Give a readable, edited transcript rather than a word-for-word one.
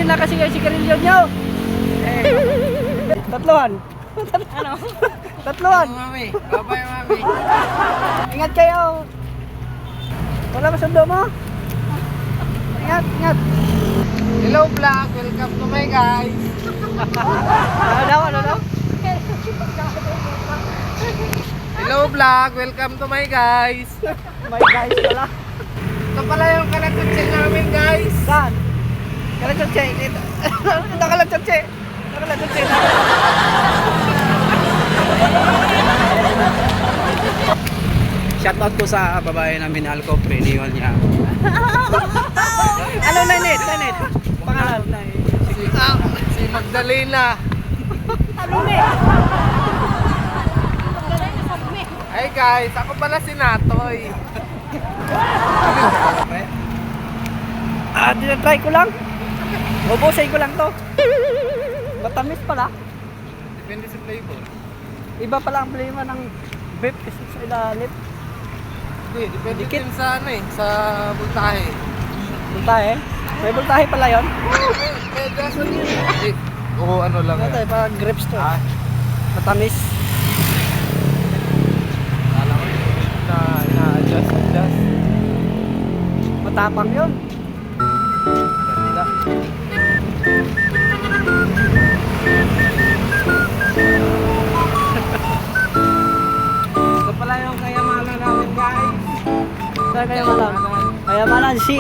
na kasi kayo sigarilyo nyo. Tatluhan. Ano? Tatluhan. Mami, babay mami. Ingat kayo. Wala masundo mo? Ingat, ingat. Hello vlog, welcome to my guys. Ano daw, ano daw? Hello vlog, welcome to my guys. May guys pala. Ito pala yung kalakutsi namin guys. Saan? Kalachotse. Ito kalachotse. Ito kalachotse. Shoutout ko sa babae na minahal ko, preniwan niya. Ano na net? Net? Pangalan na Si Magdalena. Ano net? Hey guys, ako pala si Natoy. Tinatry ko lang. Ubusay ko lang to. Matamis pala. Depende sa flavor. Iba pala ang flavor ng vape kasi sa ilalim. Hindi, depende Dikit. din sa ano eh, sa voltahe. Bultahe? May bultahe pala yun? May gasoline. Oo, ano lang Ano yan. tayo, parang grapes to. Ah, Matamis. kala ko na ina-adjust. Matapang yun. Ganda. Ito pala yung kayamanan namin guys. Saan kayo malang? Kaya malang si